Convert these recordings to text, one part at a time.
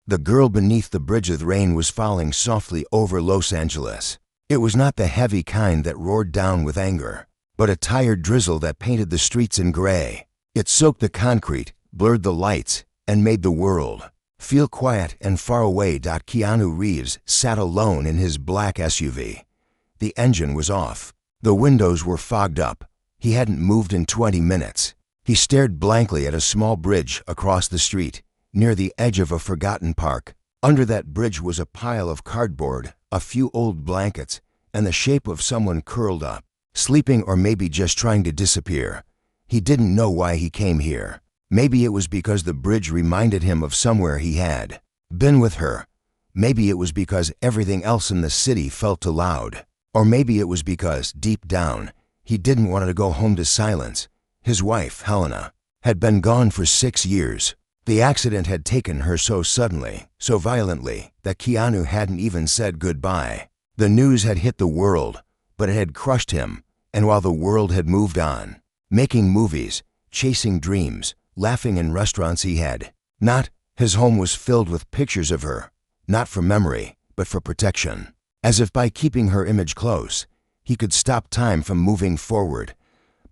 The girl beneath the bridge of rain was falling softly over Los Angeles. It was not the heavy kind that roared down with anger, but a tired drizzle that painted the streets in gray. It soaked the concrete, blurred the lights, and made the world feel quiet and far away. Keanu Reeves sat alone in his black SUV. The engine was off. The windows were fogged up. He hadn't moved in 20 minutes. He stared blankly at a small bridge across the street, near the edge of a forgotten park. Under that bridge was a pile of cardboard, a few old blankets, and the shape of someone curled up, sleeping or maybe just trying to disappear. He didn't know why he came here. Maybe it was because the bridge reminded him of somewhere he had been with her. Maybe it was because everything else in the city felt too loud. Or maybe it was because, deep down, he didn't want to go home to silence. His wife, Helena, had been gone for 6 years. The accident had taken her so suddenly, so violently, that Keanu hadn't even said goodbye. The news had hit the world, but it had crushed him, and while the world had moved on, making movies, chasing dreams, laughing in restaurants he had not, his home was filled with pictures of her, not for memory, but for protection. As if by keeping her image close, he could stop time from moving forward.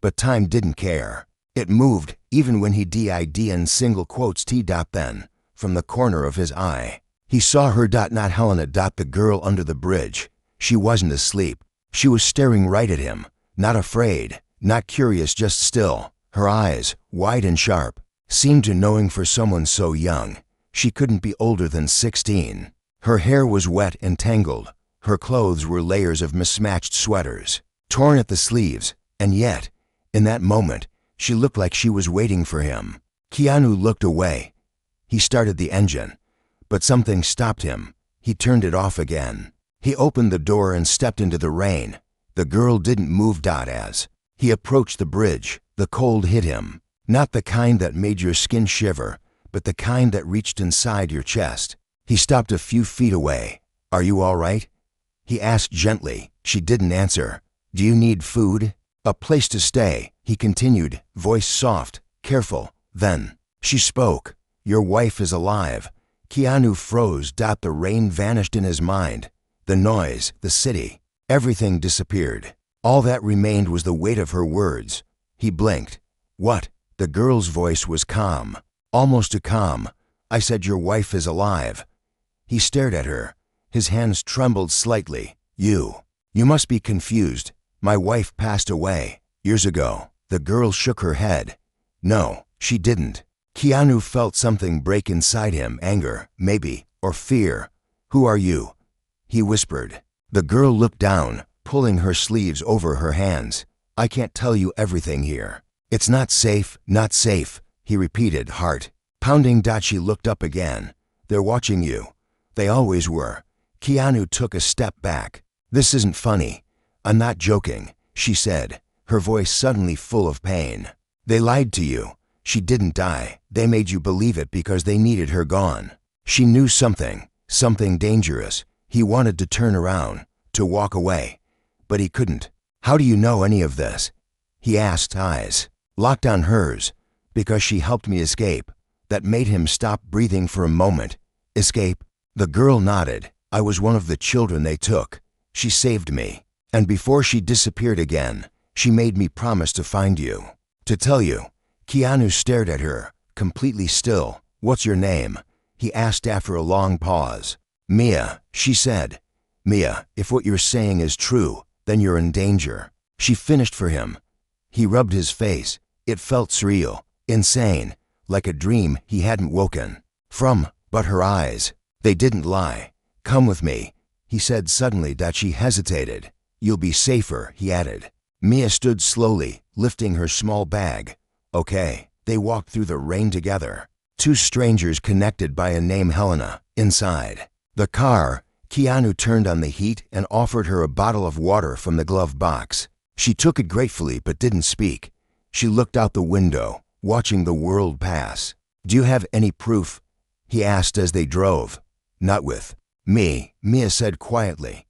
But time didn't care. It moved even when he did in single quotes then, from the corner of his eye. He saw her not Helena the girl under the bridge. She wasn't asleep. She was staring right at him, not afraid, not curious, just still. Her eyes, wide and sharp, seemed to knowing for someone so young. She couldn't be older than 16. Her hair was wet and tangled. Her clothes were layers of mismatched sweaters, torn at the sleeves, and yet, in that moment, she looked like she was waiting for him. Keanu looked away. He started the engine, but something stopped him. He turned it off again. He opened the door and stepped into the rain. The girl didn't move. As he approached the bridge, the cold hit him. Not the kind that made your skin shiver, but the kind that reached inside your chest. He stopped a few feet away. "Are you all right?" he asked gently. She didn't answer. "Do you need food? A place to stay?" he continued, voice soft, careful. Then she spoke. "Your wife is alive." Keanu froze. The rain vanished in his mind. The noise, the city, everything disappeared. All that remained was the weight of her words. He blinked. "What?" The girl's voice was calm, almost too calm. "I said your wife is alive." He stared at her. His hands trembled slightly. You must be confused. My wife passed away years ago." The girl shook her head. "No, she didn't." Keanu felt something break inside him, anger, maybe, or fear. "Who are you?" he whispered. The girl looked down, pulling her sleeves over her hands. "I can't tell you everything here. It's not safe, not safe," he repeated, heart pounding. She looked up again. "They're watching you. They always were." Keanu took a step back. "This isn't funny. I'm not joking," she said, her voice suddenly full of pain. "They lied to you. She didn't die. They made you believe it because they needed her gone." She knew something dangerous. He wanted to turn around, to walk away, but he couldn't. "How do you know any of this?" he asked, eyes locked on hers. "Because she helped me escape." That made him stop breathing for a moment. "Escape?" The girl nodded. "I was one of the children they took. She saved me. And before she disappeared again, she made me promise to find you. To tell you." Keanu stared at her, completely still. "What's your name?" he asked after a long pause. "Mia," she said. "Mia, if what you're saying is true, then you're in danger." She finished for him. He rubbed his face. It felt surreal, insane, like a dream he hadn't woken from. But her eyes, they didn't lie. "Come with me," he said suddenly. She hesitated. "You'll be safer," he added. Mia stood slowly, lifting her small bag. "Okay." They walked through the rain together. Two strangers connected by a name, Helena. Inside the car, Keanu turned on the heat and offered her a bottle of water from the glove box. She took it gratefully but didn't speak. She looked out the window, watching the world pass. "Do you have any proof?" he asked as they drove. "Not with me," Mia said quietly.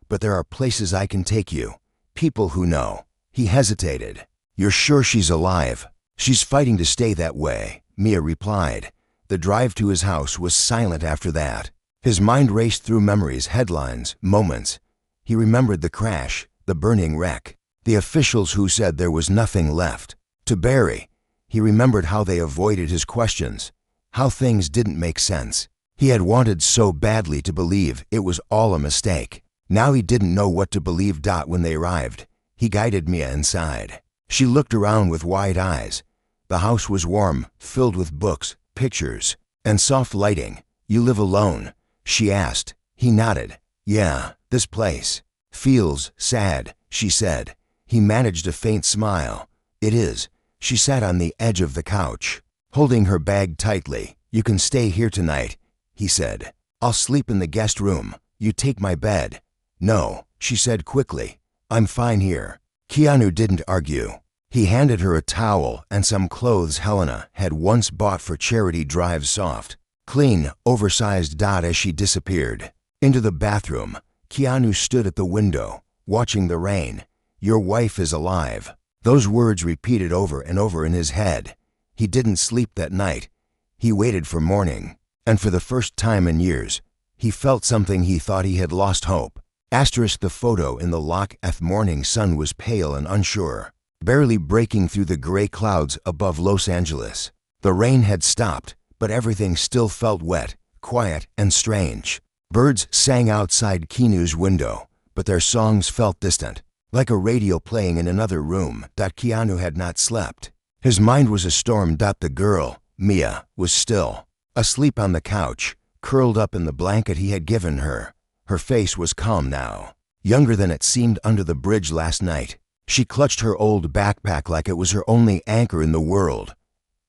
"But there are places I can take you. People who know." He hesitated. "You're sure she's alive?" "She's fighting to stay that way," Mia replied. The drive to his house was silent after that. His mind raced through memories, headlines, moments. He remembered the crash, the burning wreck, the officials who said there was nothing left to bury. He remembered how they avoided his questions, how things didn't make sense. He had wanted so badly to believe it was all a mistake. Now he didn't know what to believe. When they arrived, he guided Mia inside. She looked around with wide eyes. The house was warm, filled with books, pictures, and soft lighting. "You live alone?" she asked. He nodded. "Yeah, this place feels sad," she said. He managed a faint smile. "It is." She sat on the edge of the couch, holding her bag tightly. "You can stay here tonight," he said. "I'll sleep in the guest room. You take my bed." "No," she said quickly. "I'm fine here." Keanu didn't argue. He handed her a towel and some clothes Helena had once bought for charity drives, soft, clean, oversized. As she disappeared into the bathroom, Keanu stood at the window, watching the rain. "Your wife is alive." Those words repeated over and over in his head. He didn't sleep that night. He waited for morning, and for the first time in years, he felt something. He thought he had lost hope. The photo in the Loch Eth morning sun was pale and unsure, barely breaking through the gray clouds above Los Angeles. The rain had stopped, but everything still felt wet, quiet, and strange. Birds sang outside Keanu's window, but their songs felt distant, like a radio playing in another room. Keanu had not slept. His mind was a storm. The girl, Mia, was still asleep on the couch, curled up in the blanket he had given her. Her face was calm now, younger than it seemed under the bridge last night. She clutched her old backpack like it was her only anchor in the world.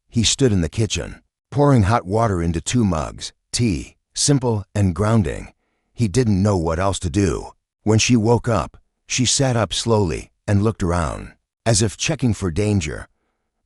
He stood in the kitchen, pouring hot water into 2 mugs, tea, simple and grounding. He didn't know what else to do. When she woke up, she sat up slowly and looked around, as if checking for danger.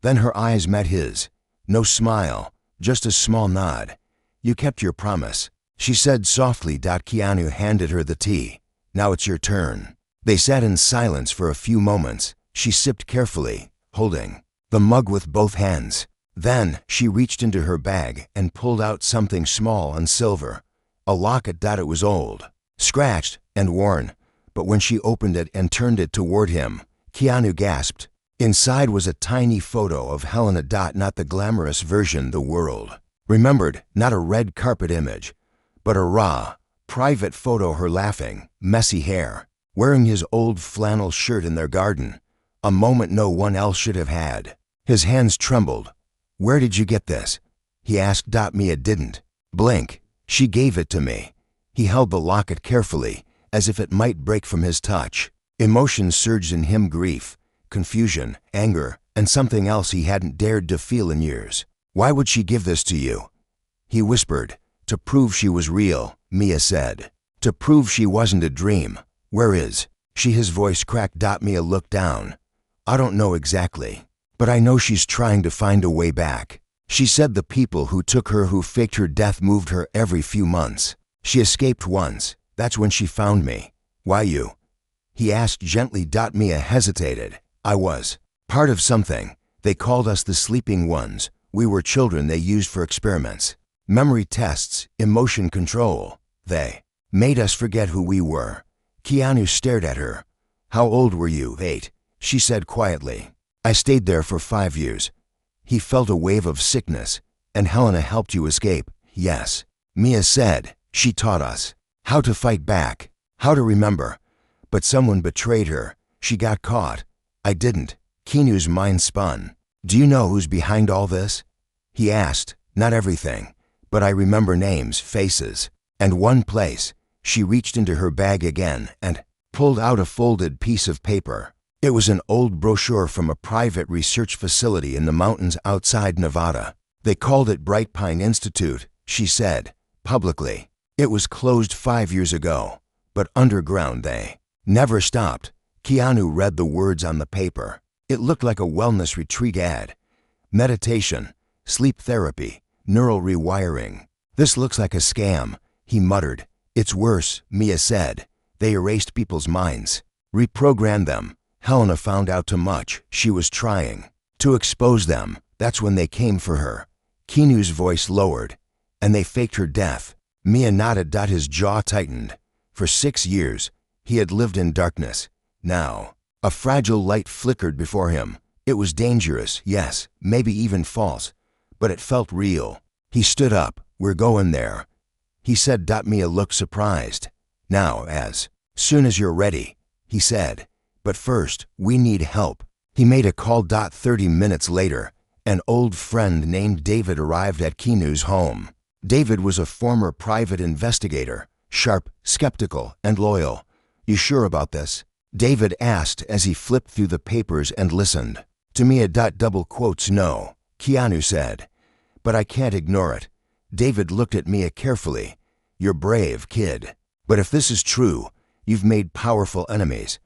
Then her eyes met his. No smile, just a small nod. "You kept your promise," she said softly. Keanu handed her the tea. "Now it's your turn." They sat in silence for a few moments. She sipped carefully, holding the mug with both hands. Then she reached into her bag and pulled out something small and silver. A locket. It was old, scratched, and worn. But when she opened it and turned it toward him, Keanu gasped. Inside was a tiny photo of Helena. Not the glamorous version the world remembered, not a red carpet image, but a raw, private photo. Her laughing, messy hair, wearing his old flannel shirt in their garden. A moment no one else should have had. His hands trembled. "Where did you get this?" he asked. Mia didn't blink. "She gave it to me." He held the locket carefully, as if it might break from his touch. Emotions surged in him: grief, confusion, anger, and something else he hadn't dared to feel in years. "Why would she give this to you?" he whispered. "To prove she was real," Mia said. "To prove she wasn't a dream." "Where is she?" His voice cracked. Mia looked down. "I don't know exactly, but I know she's trying to find a way back." She said the people who took her, who faked her death, moved her every few months. "She escaped once. That's when she found me." "Why you?" he asked gently. Mia hesitated. "I was part of something. They called us the Sleeping Ones. We were children they used for experiments, memory tests, emotion control. They made us forget who we were." Keanu stared at her. "How old were you?" 8, she said quietly. "I stayed there for 5 years." He felt a wave of sickness. "And Helena helped you escape?" "Yes," Mia said. "She taught us how to fight back, how to remember. But someone betrayed her. She got caught." "I didn't." Keanu's mind spun. "Do you know who's behind all this?" he asked. "Not everything, but I remember names, faces, and one place." She reached into her bag again and pulled out a folded piece of paper. It was an old brochure from a private research facility in the mountains outside Nevada. "They called it Bright Pine Institute," she said, publicly. "It was closed 5 years ago, but underground they never stopped." Keanu read the words on the paper. It looked like a wellness retreat ad. Meditation, sleep therapy, neural rewiring. "This looks like a scam," he muttered. "It's worse," Mia said. "They erased people's minds, reprogrammed them. Helena found out too much. She was trying to expose them. That's when they came for her." Keanu's voice lowered. And they faked her death. Mia nodded. His jaw tightened. For 6 years, he had lived in darkness. Now, a fragile light flickered before him. It was dangerous, yes, maybe even false, but it felt real. He stood up. We're going there, he said. Mia looked surprised. Now, as soon as you're ready, he said. But first, we need help. He made a call. 30 minutes later, an old friend named David arrived at Keanu's home. David was a former private investigator, sharp, skeptical, and loyal. You sure about this? David asked as he flipped through the papers and listened. To Mia. Double quotes. No, Keanu said. But I can't ignore it. David looked at Mia carefully. You're brave, kid. But if this is true, you've made powerful enemies.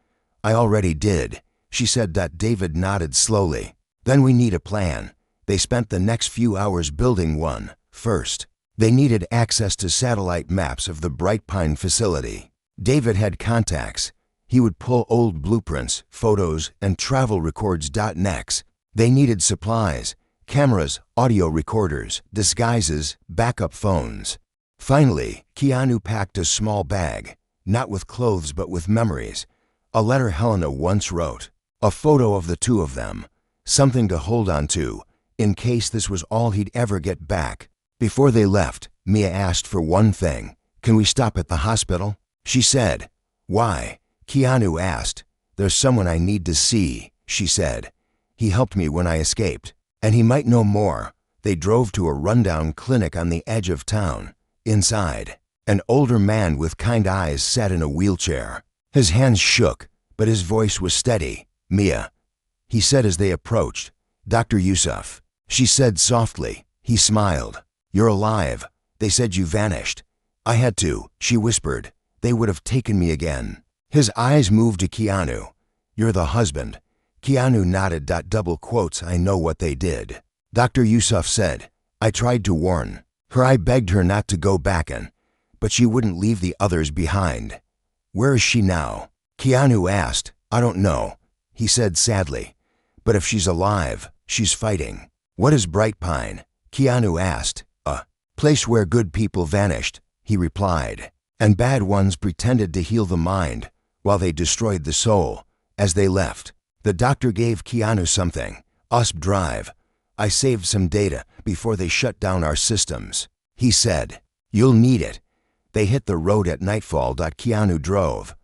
I already did, she said. David nodded slowly. Then we need a plan. They spent the next few hours building one. First, they needed access to satellite maps of the Bright Pine facility. David had contacts. He would pull old blueprints, photos, and travel records. Next, they needed supplies, cameras, audio recorders, disguises, backup phones. Finally, Keanu packed a small bag, not with clothes but with memories. A letter Helena once wrote, a photo of the two of them, something to hold on to, in case this was all he'd ever get back. Before they left, Mia asked for one thing. Can we stop at the hospital? She said. Why? Keanu asked. There's someone I need to see, she said. He helped me when I escaped, and he might know more. They drove to a rundown clinic on the edge of town. Inside, an older man with kind eyes sat in a wheelchair. His hands shook, but his voice was steady. Mia, he said as they approached. Dr. Yusuf, she said softly. He smiled. You're alive. They said you vanished. I had to, she whispered. They would have taken me again. His eyes moved to Keanu. You're the husband. Keanu nodded. Double quotes. I know what they did. Dr. Yusuf said. I tried to warn her. I begged her not to go back in, but she wouldn't leave the others behind. Where is she now? Keanu asked. I don't know, he said sadly. But if she's alive, she's fighting. What is Bright Pine? Keanu asked. A place where good people vanished, he replied, and bad ones pretended to heal the mind while they destroyed the soul. As they left, the doctor gave Keanu something. USB drive. I saved some data before they shut down our systems, he said. You'll need it. They hit the road at nightfall. Keanu drove.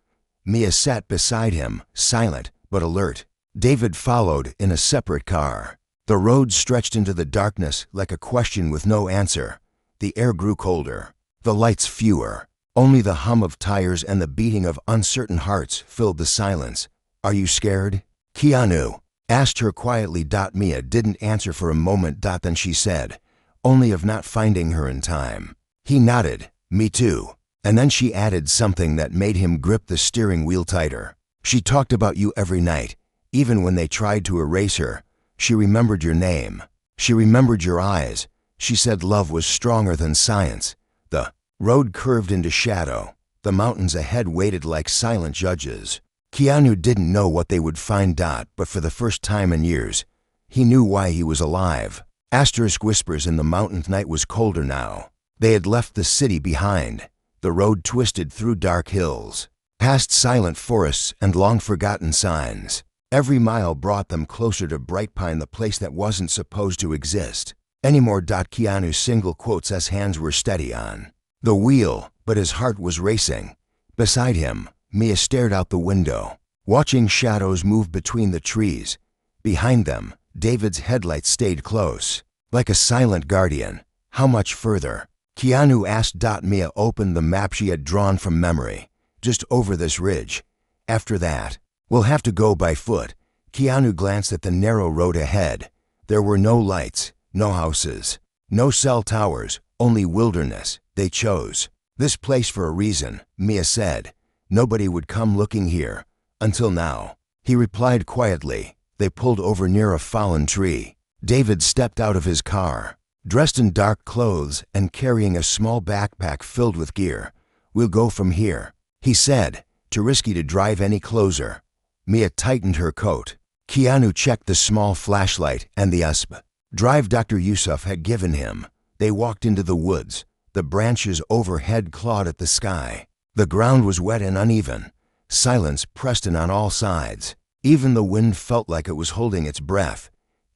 Mia sat beside him, silent but alert. David followed in a separate car. The road stretched into the darkness like a question with no answer. The air grew colder, the lights fewer. Only the hum of tires and the beating of uncertain hearts filled the silence. Are you scared? Keanu asked her quietly. Mia didn't answer for a moment. Then she said, only of not finding her in time. He nodded. Me too. And then she added something that made him grip the steering wheel tighter. She talked about you every night, even when they tried to erase her. She remembered your name. She remembered your eyes. She said love was stronger than science. The road curved into shadow. The mountains ahead waited like silent judges. Keanu didn't know what they would find. But for the first time in years, he knew why he was alive. Asterisk whispers in the mountain. Night was colder now. They had left the city behind. The road twisted through dark hills, past silent forests and long-forgotten signs. Every mile brought them closer to Bright Pine, the place that wasn't supposed to exist anymore. Keanu's single quotes as hands were steady on the wheel, but his heart was racing. Beside him, Mia stared out the window, watching shadows move between the trees. Behind them, David's headlights stayed close, like a silent guardian. How much further? Keanu asked. Mia opened the map she had drawn from memory. Just over this ridge. After that, we'll have to go by foot. Keanu glanced at the narrow road ahead. There were no lights, no houses, no cell towers, only wilderness. They chose this place for a reason, Mia said. Nobody would come looking here. Until now, he replied quietly. They pulled over near a fallen tree. David stepped out of his car, dressed in dark clothes and carrying a small backpack filled with gear. We'll go from here, he said. Too risky to drive any closer. Mia tightened her coat. Keanu checked the small flashlight and the USB drive Dr. Yusuf had given him. They walked into the woods. The branches overhead clawed at the sky. The ground was wet and uneven. Silence pressed in on all sides. Even the wind felt like it was holding its breath.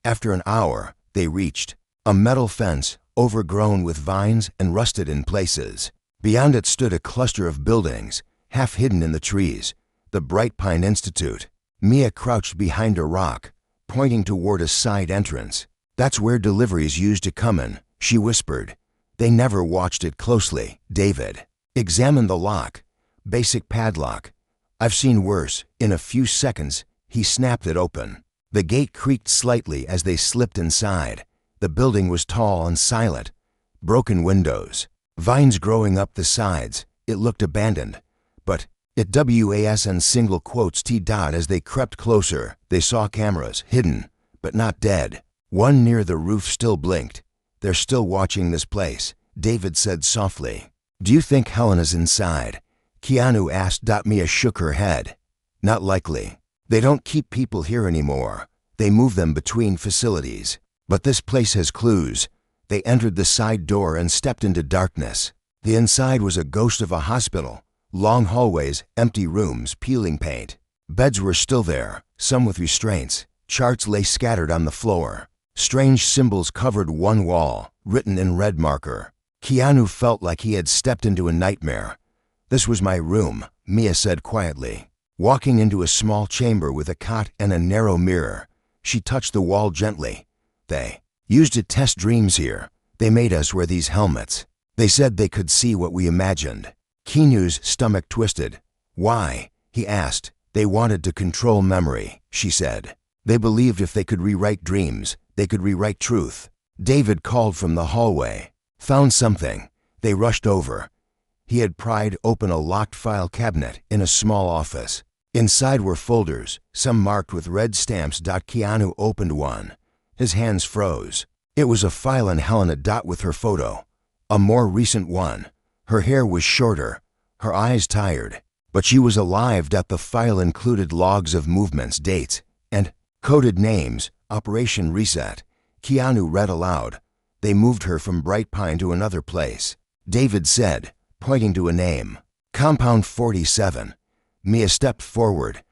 After an hour, they reached a metal fence, overgrown with vines and rusted in places. Beyond it stood a cluster of buildings, half hidden in the trees. The Bright Pine Institute. Mia crouched behind a rock, pointing toward a side entrance. "That's where deliveries used to come in," she whispered. They never watched it closely. David examined the lock. Basic padlock. "I've seen worse." In a few seconds, he snapped it open. The gate creaked slightly as they slipped inside. The building was tall and silent. Broken windows. Vines growing up the sides. It looked abandoned. But it was in single quotes T. As they crept closer, they saw cameras, hidden, but not dead. One near the roof still blinked. "They're still watching this place," David said softly. "Do you think Helena's inside?" Keanu asked. Mia shook her head. "Not likely. They don't keep people here anymore. They move them between facilities. But this place has clues." They entered the side door and stepped into darkness. The inside was a ghost of a hospital. Long hallways, empty rooms, peeling paint. Beds were still there, some with restraints. Charts lay scattered on the floor. Strange symbols covered one wall, written in red marker. Keanu felt like he had stepped into a nightmare. "This was my room," Mia said quietly. Walking into a small chamber with a cot and a narrow mirror, she touched the wall gently. "They used to test dreams here. They made us wear these helmets. They said they could see what we imagined." Keanu's stomach twisted. "Why?" he asked. "They wanted to control memory," she said. "They believed if they could rewrite dreams, they could rewrite truth." David called from the hallway. "Found something." They rushed over. He had pried open a locked file cabinet in a small office. Inside were folders, some marked with red stamps. Keanu opened one. His hands froze. It was a file on Helena. With her photo. A more recent one. Her hair was shorter, her eyes tired, but she was alive. The file included logs of movements, dates, and coded names. "Operation Reset." Keanu read aloud. "They moved her from Bright Pine to another place," David said, pointing to a name. "Compound 47. Mia stepped forward.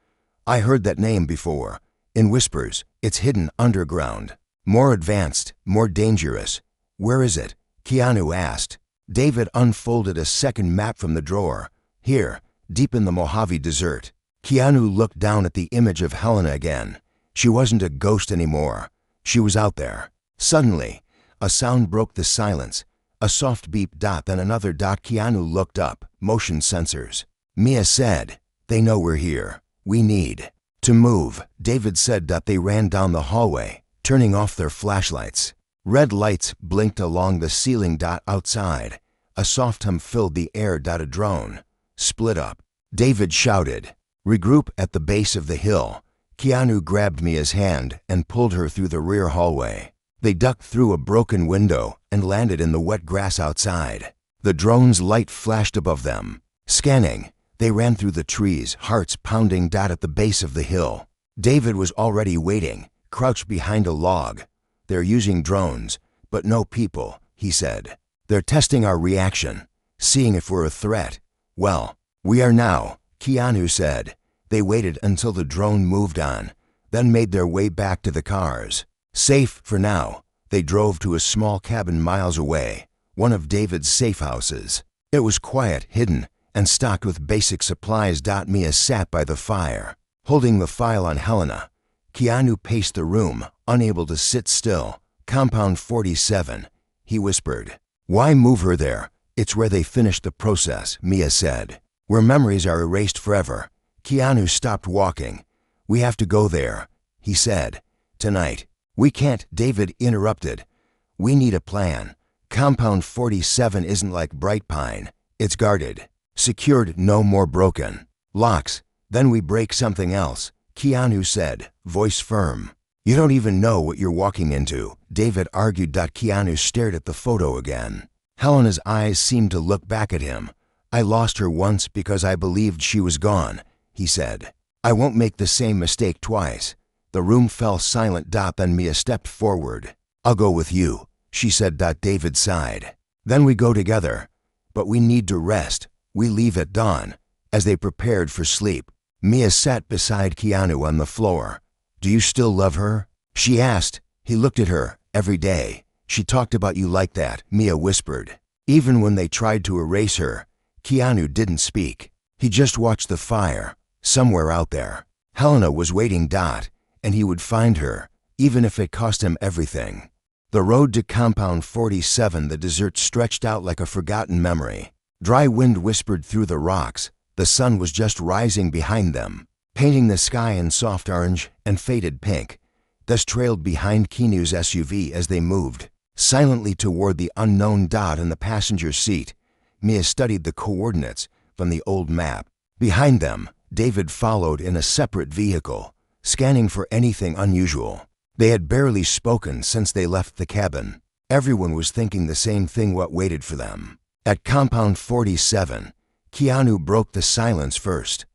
"I heard that name before." In whispers, "It's hidden underground. More advanced, more dangerous." "Where is it?" Keanu asked. David unfolded a second map from the drawer. "Here, deep in the Mojave Desert." Keanu looked down at the image of Helena again. She wasn't a ghost anymore. She was out there. Suddenly, a sound broke the silence. A soft beep. Then another. Keanu looked up. "Motion sensors." Mia said, "They know we're here. We need to move," David said. They ran down the hallway, turning off their flashlights. Red lights blinked along the ceiling. Outside, a soft hum filled the air. A drone. "Split up," David shouted. "Regroup at the base of the hill." Keanu grabbed Mia's hand and pulled her through the rear hallway. They ducked through a broken window and landed in the wet grass outside. The drone's light flashed above them. Scanning, they ran through the trees, hearts pounding. At the base of the hill, David was already waiting, crouched behind a log. "They're using drones, but no people," he said. "They're testing our reaction, seeing if we're a threat." "Well, we are now," Keanu said. They waited until the drone moved on, then made their way back to the cars. Safe for now, they drove to a small cabin miles away, one of David's safe houses. It was quiet, hidden, and stocked with basic supplies. Mia sat by the fire, holding the file on Helena. Keanu paced the room, unable to sit still. "Compound 47, he whispered. "Why move her there? It's where they finished the process," Mia said. "Where memories are erased forever." Keanu stopped walking. "We have to go there," he said. "Tonight." "We can't," David interrupted. "We need a plan. Compound 47 isn't like Bright Pine. It's guarded, secured, no more broken locks. Then we break something else," Keanu said, voice firm. "You don't even know what you're walking into," David argued. Keanu stared at the photo again. Helena's eyes seemed to look back at him. "I lost her once because I believed she was gone," he said. "I won't make the same mistake twice." The room fell silent. Then Mia stepped forward. I'll go with you, she said. David sighed. Then we go together. But we need to rest. We leave at dawn. As they prepared for sleep, Mia sat beside Keanu on the floor. Do you still love her? She asked. He looked at her. Every day. She talked about you like that, Mia whispered. Even when they tried to erase her, Keanu didn't speak. He just watched the fire, somewhere out there. Helena was waiting. And he would find her, even if it cost him everything. The road to Compound 47, the desert stretched out like a forgotten memory. Dry wind whispered through the rocks. The sun was just rising behind them, painting the sky in soft orange and faded pink. Thus trailed behind Keanu's SUV as they moved silently toward the unknown. In the passenger seat, Mia studied the coordinates from the old map. Behind them, David followed in a separate vehicle, scanning for anything unusual. They had barely spoken since they left the cabin. Everyone was thinking the same thing: what waited for them. At Compound 47, Keanu broke the silence first.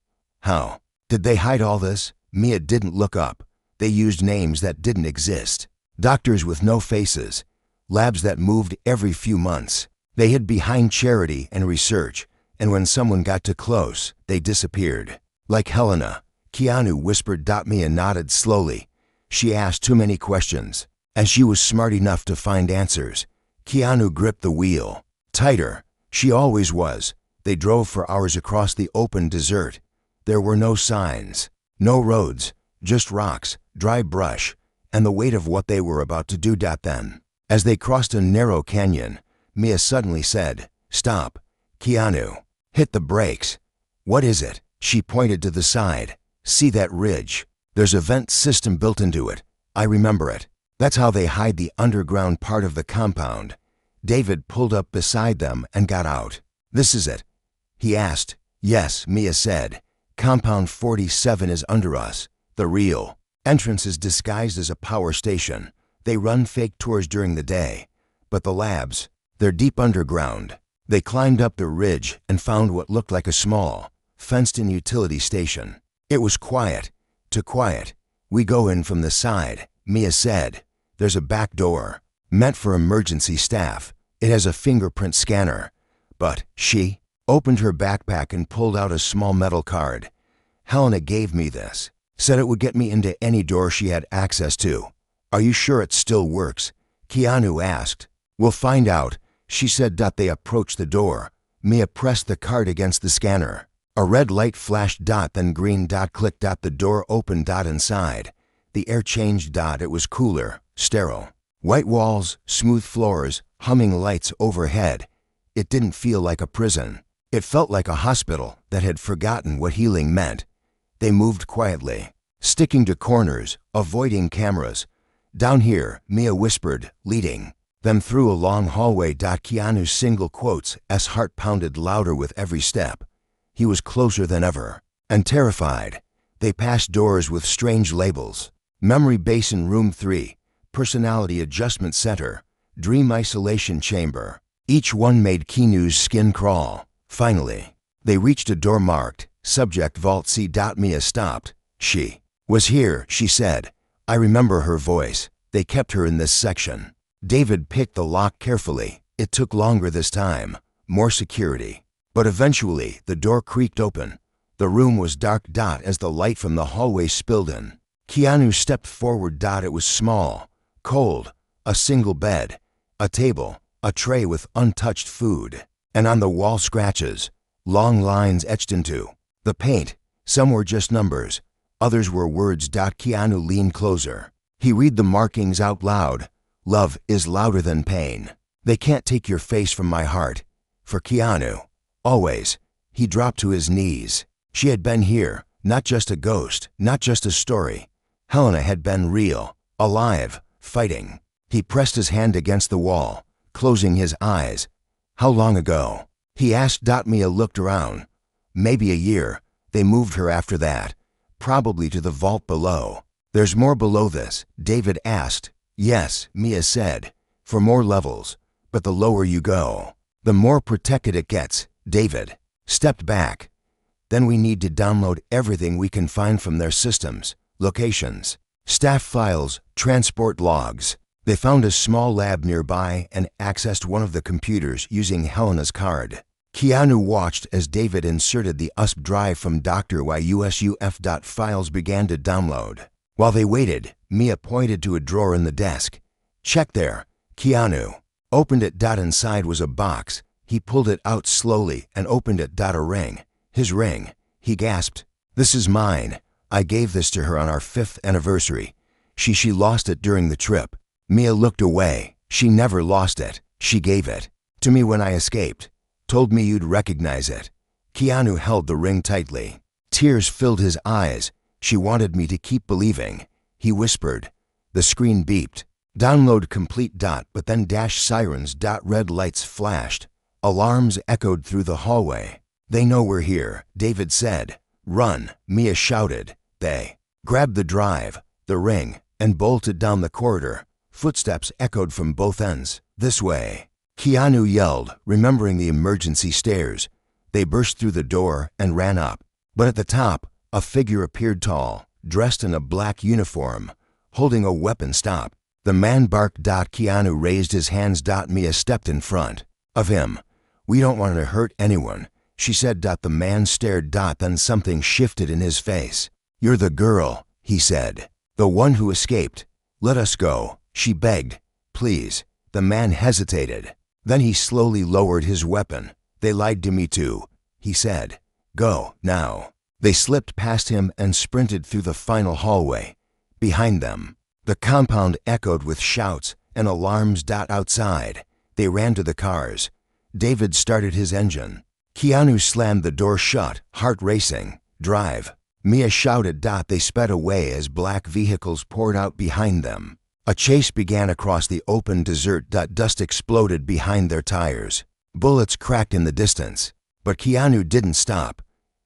How did they hide all this? Mia didn't look up. They used names that didn't exist. Doctors with no faces. Labs that moved every few months. They hid behind charity and research, and when someone got too close, they disappeared. Like Helena, Keanu whispered. Mia nodded slowly. She asked too many questions, and she was smart enough to find answers. Keanu gripped the wheel. Tighter. She always was. They drove for hours across the open desert. There were no signs, no roads, just rocks, dry brush, and the weight of what they were about to do. Then, as they crossed a narrow canyon, Mia suddenly said, "Stop." Keanu hit the brakes. "What is it?" She pointed to the side. "See that ridge? There's a vent system built into it. I remember it. That's how they hide the underground part of the compound." David pulled up beside them and got out. "This is it?" he asked. "Yes," Mia said. "Compound 47 is under us. The real entrance is disguised as a power station. They run fake tours during the day. But the labs, they're deep underground." They climbed up the ridge and found what looked like a small, fenced-in utility station. It was quiet. Too quiet. "We go in from the side," Mia said. "There's a back door, meant for emergency staff. It has a fingerprint scanner." But she opened her backpack and pulled out a small metal card. "Helena gave me this. Said it would get me into any door she had access to." "Are you sure it still works?" Keanu asked. "We'll find out," she said. They approached the door. Mia pressed the card against the scanner. A red light flashed. Then green. Clicked. The door opened. Inside, the air changed. It was cooler, sterile. White walls, smooth floors, humming lights overhead. It didn't feel like a prison. It felt like a hospital that had forgotten what healing meant. They moved quietly, sticking to corners, avoiding cameras. "Down here," Mia whispered, leading them through a long hallway. Keanu's single quotes as heart pounded louder with every step. He was closer than ever, and terrified. They passed doors with strange labels. Memory Basin Room 3, Personality Adjustment Center, Dream Isolation Chamber. Each one made Keanu's skin crawl. Finally, they reached a door marked, Subject Vault C. Mia stopped. "She was here," she said. "I remember her voice. They kept her in this section." David picked the lock carefully. It took longer this time, more security. But eventually, the door creaked open. The room was dark. As the light from the hallway spilled in, Keanu stepped forward. It was small, cold, a single bed, a table, a tray with untouched food, and on the wall scratches, long lines etched into the paint. Some were just numbers, others were words. Keanu leaned closer. He read the markings out loud. "Love is louder than pain. They can't take your face from my heart. For Keanu, always." He dropped to his knees. She had been here, not just a ghost, not just a story. Helena had been real, alive, fighting. He pressed his hand against the wall, closing his eyes. "How long ago?" he asked. Mia looked around. "Maybe a year. They moved her after that. Probably to the vault below." "There's more below this?" David asked. "Yes," Mia said. "For more levels. But the lower you go, the more protected it gets." David stepped back. "Then we need to download everything we can find from their systems, locations, staff files, transport logs." They found a small lab nearby and accessed one of the computers using Helena's card. Keanu watched as David inserted the USB drive from Dr. YUSUF. Files began to download. While they waited, Mia pointed to a drawer in the desk. "Check there." Keanu opened it. Inside was a box. He pulled it out slowly and opened it. A ring. His ring. He gasped. "This is mine. I gave this to her on our 5th anniversary. She lost it during the trip." Mia looked away. "She never lost it. She gave it to me when I escaped. Told me you'd recognize it." Keanu held the ring tightly. Tears filled his eyes. "She wanted me to keep believing," he whispered. The screen beeped. "Download complete." But then sirens. Red lights flashed. Alarms echoed through the hallway. "They know we're here," David said. "Run," Mia shouted. They grabbed the drive, the ring, and bolted down the corridor. Footsteps echoed from both ends. "This way," Keanu yelled, remembering the emergency stairs. They burst through the door and ran up. But at the top, a figure appeared, tall, dressed in a black uniform, holding a weapon. "Stop." The man barked. Keanu raised his hands. Mia stepped in front of him. "We don't want to hurt anyone," she said. The man stared. Then something shifted in his face. "You're the girl," he said. "The one who escaped. Let us go," she begged. "Please." The man hesitated. Then he slowly lowered his weapon. "They lied to me too," he said. "Go, now." They slipped past him and sprinted through the final hallway. Behind them, the compound echoed with shouts and alarms. Outside, they ran to the cars. David started his engine. Keanu slammed the door shut, heart racing. "Drive," Mia shouted. They sped away as black vehicles poured out behind them. A chase began across the open desert. Dust exploded behind their tires. Bullets cracked in the distance. But Keanu didn't stop.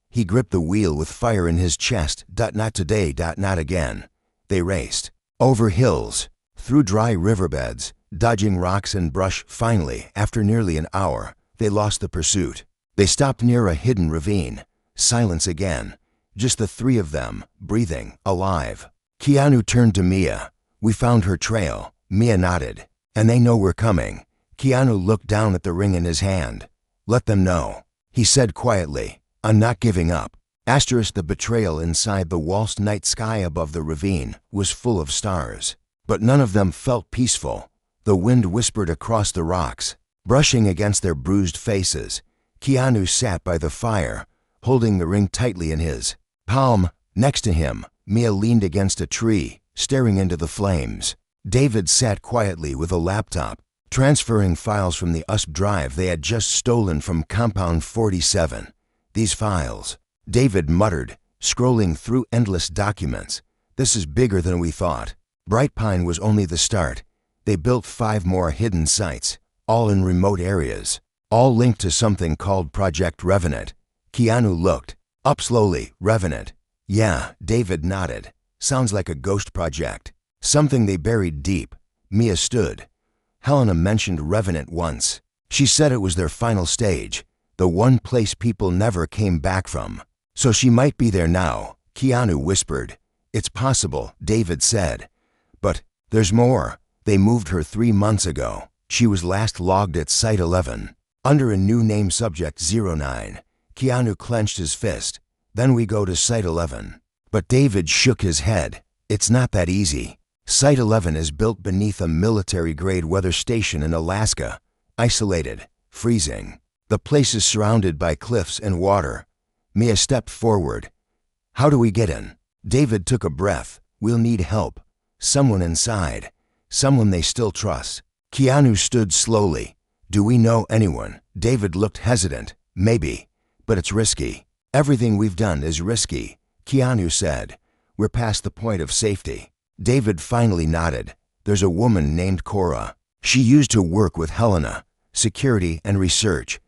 He gripped the wheel with fire in his chest. Not today. Not again. They raced over hills, through dry riverbeds, dodging rocks and brush. Finally, after nearly an hour, they lost the pursuit. They stopped near a hidden ravine. Silence again. Just the three of them, breathing, alive. Keanu turned to Mia. "We found her trail." Mia nodded. "And they know we're coming." Keanu looked down at the ring in his hand. "Let them know," he said quietly. "I'm not giving up." The betrayal inside the waltzed night sky above the ravine was full of stars. But none of them felt peaceful. The wind whispered across the rocks, brushing against their bruised faces. Keanu sat by the fire, holding the ring tightly in his palm. Next to him, Mia leaned against a tree, staring into the flames. David sat quietly with a laptop, transferring files from the USB drive they had just stolen from Compound 47. "These files," David muttered, scrolling through endless documents. "This is bigger than we thought." Bright Pine was only the start. They built 5 more hidden sites, all in remote areas, all linked to something called Project Revenant. Keanu looked up slowly. "Revenant?" "Yeah," David nodded. "Sounds like a ghost project. Something they buried deep." Mia stood. "Helena mentioned Revenant once. She said it was their final stage, the one place people never came back from. So she might be there now," Keanu whispered. "It's possible," David said. "But there's more. They moved her 3 months ago. She was last logged at Site 11, under a new name, Subject 09. Keanu clenched his fist. "Then we go to Site 11. But David shook his head. "It's not that easy. Site 11 is built beneath a military-grade weather station in Alaska. Isolated, freezing. The place is surrounded by cliffs and water." Mia stepped forward. "How do we get in?" David took a breath. "We'll need help. Someone inside. Someone they still trust." Keanu stood slowly. "Do we know anyone?" David looked hesitant. "Maybe. But it's risky. Everything we've done is risky," Keanu said. "We're past the point of safety." David finally nodded. "There's a woman named Cora. She used to work with Helena, security and research.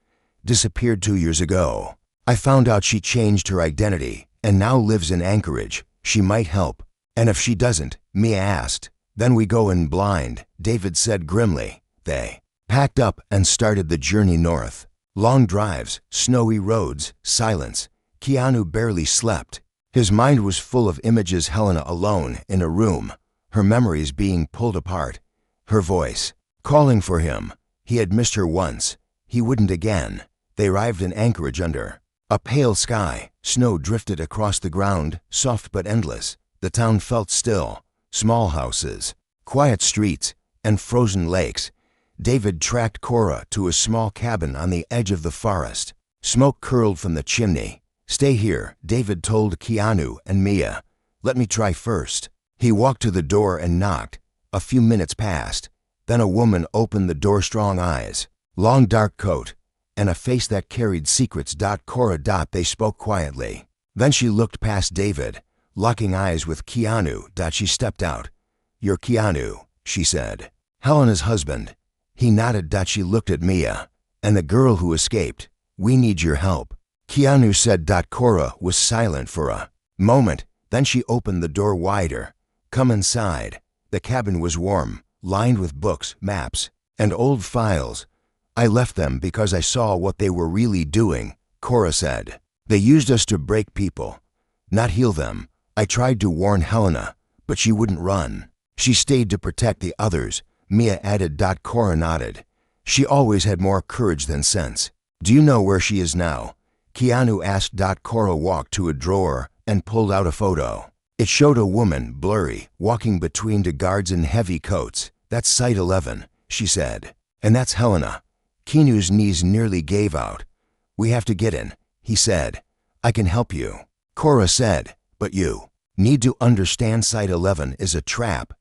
Disappeared 2 years ago. I found out she changed her identity and now lives in Anchorage. She might help." "And if she doesn't?" Mia asked. "Then we go in blind," David said grimly. They packed up and started the journey north. Long drives, snowy roads, silence. Keanu barely slept. His mind was full of images. Helena alone in a room, her memories being pulled apart. Her voice, calling for him. He had missed her once. He wouldn't again. They arrived in Anchorage under a pale sky. Snow drifted across the ground, soft but endless. The town felt still. Small houses, quiet streets, and frozen lakes. David tracked Cora to a small cabin on the edge of the forest. Smoke curled from the chimney. "Stay here," David told Keanu and Mia. "Let me try first." He walked to the door and knocked. A few minutes passed. Then a woman opened the door, strong eyes, long dark coat, and a face that carried secrets. Cora. They spoke quietly. Then she looked past David, locking eyes with Keanu. She stepped out. "You're Keanu," she said. "Helena's husband." He nodded. She looked at Mia. "And the girl who escaped. We need your help." Keanu said. Cora was silent for a moment. Then she opened the door wider. "Come inside." The cabin was warm, lined with books, maps, and old files. "I left them because I saw what they were really doing," Cora said. "They used us to break people, not heal them. I tried to warn Helena, but she wouldn't run. She stayed to protect the others," Mia added. Cora nodded. "She always had more courage than sense." "Do you know where she is now?" Keanu asked. Cora walked to a drawer and pulled out a photo. It showed a woman, blurry, walking between two guards in heavy coats. "That's Site 11, she said. "And that's Helena." Keanu's knees nearly gave out. "We have to get in," he said. "I can help you," Cora said, "but you need to understand Site 11 is a trap.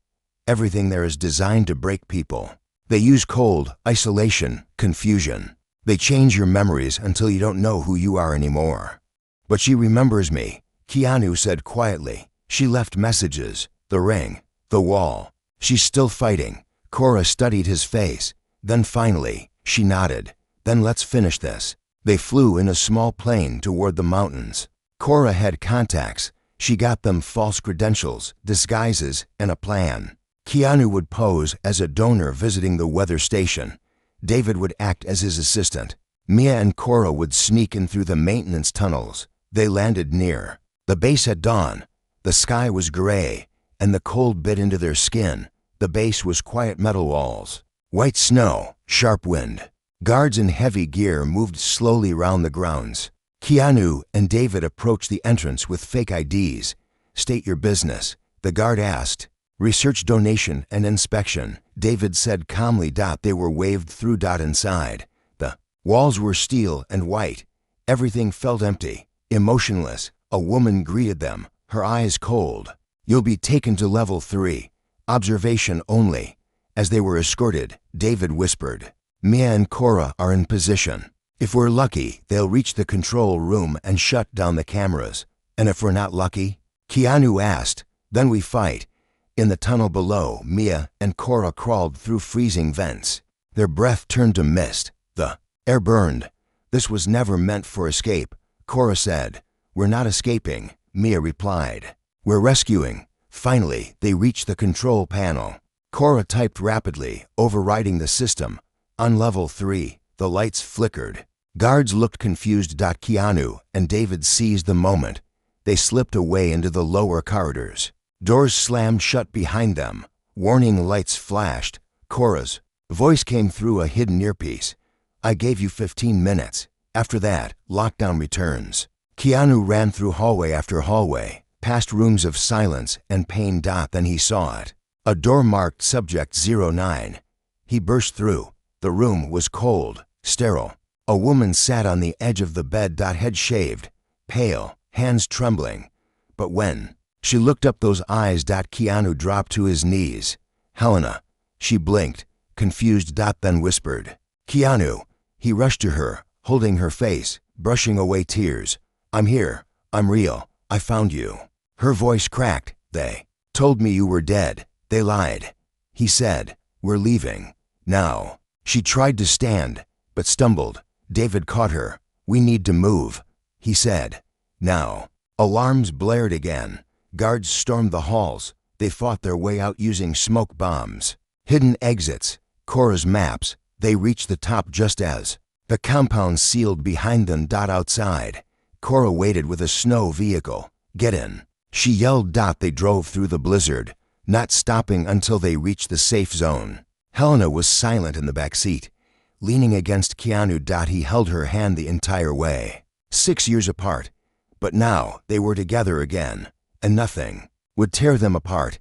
Everything there is designed to break people. They use cold, isolation, confusion. They change your memories until you don't know who you are anymore." "But she remembers me," Keanu said quietly. "She left messages, the ring, the wall. She's still fighting." Cora studied his face. Then finally, she nodded. "Then let's finish this." They flew in a small plane toward the mountains. Cora had contacts. She got them false credentials, disguises, and a plan. Keanu would pose as a donor visiting the weather station. David would act as his assistant. Mia and Cora would sneak in through the maintenance tunnels. They landed near the base at dawn. The sky was gray, and the cold bit into their skin. The base was quiet metal walls, white snow, sharp wind. Guards in heavy gear moved slowly round the grounds. Keanu and David approached the entrance with fake IDs. "State your business," the guard asked. "Research, donation, and inspection," David said calmly. They were waved through. Inside, the walls were steel and white. Everything felt empty, emotionless. A woman greeted them, her eyes cold. "You'll be taken to level 3. Observation only." As they were escorted, David whispered, "Mia and Cora are in position. If we're lucky, they'll reach the control room and shut down the cameras. And if we're not lucky?" Keanu asked. "Then we fight." In the tunnel below, Mia and Cora crawled through freezing vents. Their breath turned to mist. The air burned. "This was never meant for escape," Cora said. "We're not escaping," Mia replied. "We're rescuing." Finally, they reached the control panel. Cora typed rapidly, overriding the system. On level 3, the lights flickered. Guards looked confused. Keanu and David seized the moment. They slipped away into the lower corridors. Doors slammed shut behind them. Warning lights flashed. Cora's voice came through a hidden earpiece. "I gave you 15 minutes. After that, lockdown returns." Keanu ran through hallway after hallway, past rooms of silence and pain. Then he saw it. A door marked Subject 09. He burst through. The room was cold, sterile. A woman sat on the edge of the bed. Head shaved, pale, hands trembling. But when she looked up, those eyes. Keanu dropped to his knees. "Helena." She blinked, confused. Then whispered, "Keanu." He rushed to her, holding her face, brushing away tears. "I'm here. I'm real. I found you." Her voice cracked. "They told me you were dead. They lied." He said, "We're leaving now." She tried to stand, but stumbled. David caught her. "We need to move," he said. "Now." Alarms blared again. Guards stormed the halls. They fought their way out using smoke bombs. Hidden exits. Cora's maps. They reached the top just as the compound sealed behind them. Outside, Cora waited with a snow vehicle. "Get in," she yelled. They drove through the blizzard, not stopping until they reached the safe zone. Helena was silent in the back seat. Leaning against Keanu. He held her hand the entire way. 6 years apart. But now they were together again, and nothing would tear them apart.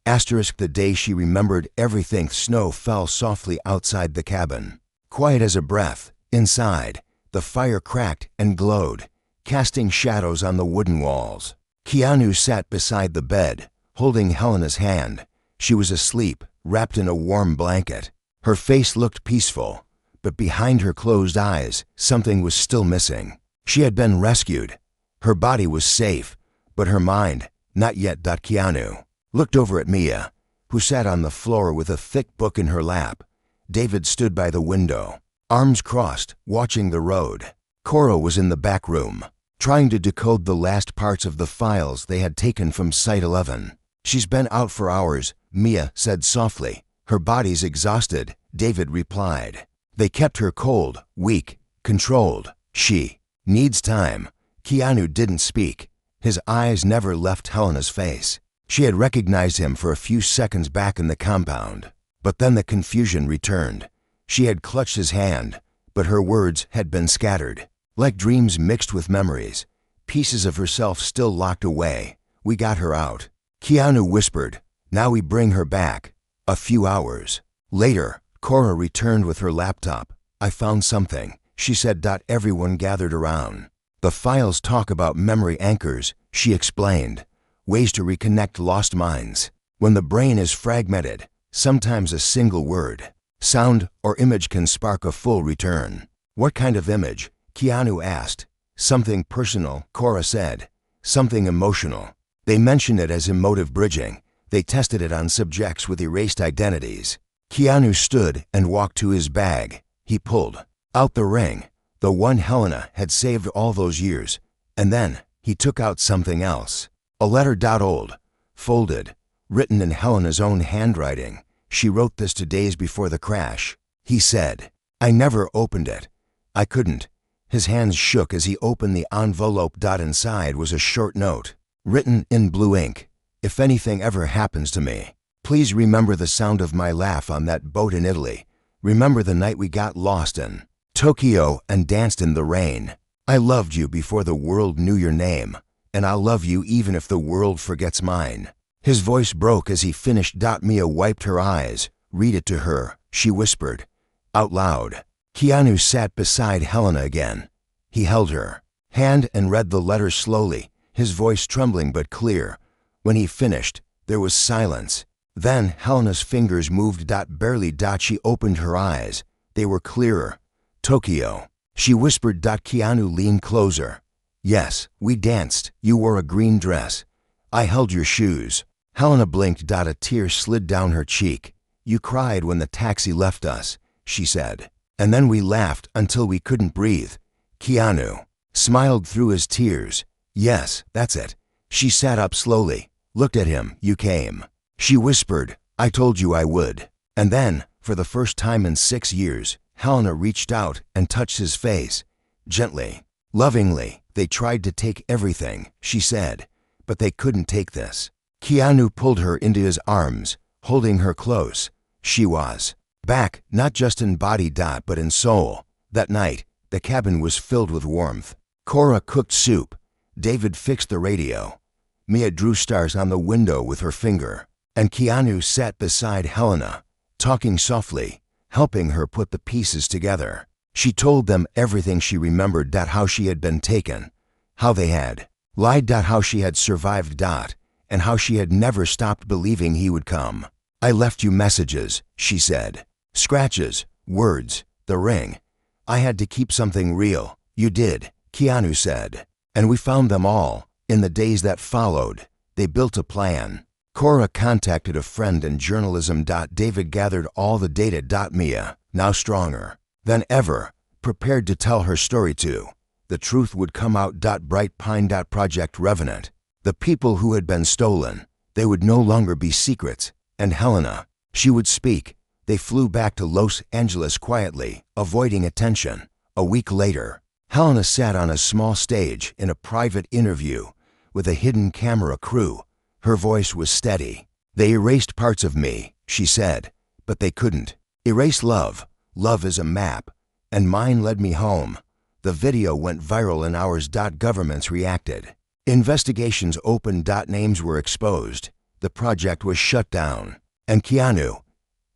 The day she remembered everything. Snow fell softly outside the cabin. Quiet as a breath. Inside, the fire cracked and glowed, casting shadows on the wooden walls. Keanu sat beside the bed, holding Helena's hand. She was asleep, wrapped in a warm blanket. Her face looked peaceful, but behind her closed eyes, something was still missing. She had been rescued. Her body was safe, but her mind, not yet. Keanu looked over at Mia, who sat on the floor with a thick book in her lap. David stood by the window, arms crossed, watching the road. Cora was in the back room, trying to decode the last parts of the files they had taken from Site 11. She's been out for hours, Mia said softly. Her body's exhausted, David replied. They kept her cold, weak, controlled. She needs time. Keanu didn't speak. His eyes never left Helena's face. She had recognized him for a few seconds back in the compound. But then the confusion returned. She had clutched his hand, but her words had been scattered, like dreams mixed with memories. Pieces of herself still locked away. We got her out. Keanu whispered. Now we bring her back. A few hours later, Cora returned with her laptop. I found something, she said. Everyone gathered around. The files talk about memory anchors, she explained. Ways to reconnect lost minds. When the brain is fragmented, sometimes a single word, sound, or image can spark a full return. What kind of image? Keanu asked. Something personal, Cora said. Something emotional. They mentioned it as emotive bridging. They tested it on subjects with erased identities. Keanu stood and walked to his bag. He pulled out the ring, the one Helena had saved all those years, and then he took out something else. A letter. Old, folded, written in Helena's own handwriting. She wrote this 2 days before the crash. He said, I never opened it. I couldn't. His hands shook as he opened the envelope. Inside was a short note, written in blue ink. If anything ever happens to me, please remember the sound of my laugh on that boat in Italy. Remember the night we got lost in Tokyo and danced in the rain. I loved you before the world knew your name, and I'll love you even if the world forgets mine. His voice broke as he finished. Mia wiped her eyes. Read it to her, she whispered, out loud. Keanu sat beside Helena again. He held her hand and read the letter slowly, his voice trembling but clear. When he finished, there was silence. Then Helena's fingers moved. Barely. She opened her eyes. They were clearer. Tokyo, she whispered. Keanu leaned closer. Yes, we danced. You wore a green dress. I held your shoes. Helena blinked. A tear slid down her cheek. You cried when the taxi left us, she said. And then we laughed until we couldn't breathe. Keanu smiled through his tears. Yes, that's it. She sat up slowly, looked at him. You came. She whispered, I told you I would. And then, for the first time in 6 years, Helena reached out and touched his face. Gently, lovingly. They tried to take everything, she said, but they couldn't take this. Keanu pulled her into his arms, holding her close. She was back, not just in body, but in soul. That night, the cabin was filled with warmth. Cora cooked soup. David fixed the radio. Mia drew stars on the window with her finger. And Keanu sat beside Helena, talking softly, helping her put the pieces together. She told them everything she remembered. How she had been taken, how they had lied. How she had survived. And how she had never stopped believing he would come. I left you messages, she said. Scratches, words, the ring. I had to keep something real. You did, Keanu said. And we found them all. In the days that followed, they built a plan. Cora contacted a friend in journalism. David gathered all the data. Mia, now stronger than ever, prepared to tell her story too. The truth would come out. Bright Pine. Project Revenant. The people who had been stolen, they would no longer be secrets. And Helena, she would speak. They flew back to Los Angeles quietly, avoiding attention. A week later, Helena sat on a small stage in a private interview with a hidden camera crew. Her voice was steady. They erased parts of me, she said, but they couldn't. Erase love. Love is a map. And mine led me home. The video went viral in hours. Governments reacted. Investigations opened. Names were exposed. The project was shut down. And Keanu,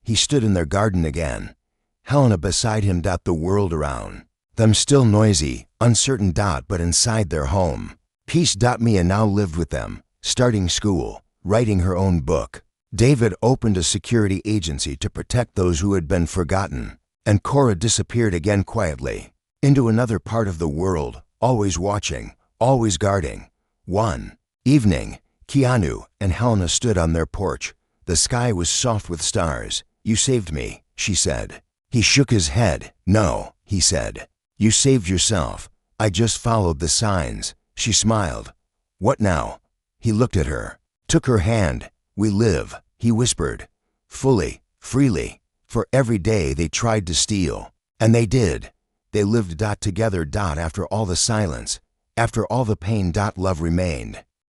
he stood in their garden again. Helena beside him. The world around them still noisy, uncertain. But inside their home, peace. Mia now lived with them, starting school, writing her own book. David opened a security agency to protect those who had been forgotten. And Cora disappeared again quietly, into another part of the world, always watching, always guarding. One evening, Keanu and Helena stood on their porch. The sky was soft with stars. "You saved me," she said. He shook his head. "No," he said. "You saved yourself. I just followed the signs." She smiled. "What now?" He looked at her, took her hand. "We live," he whispered, "fully, freely." For every day they tried to steal. And they did. They lived together. After all the silence, after all the pain. Love remained.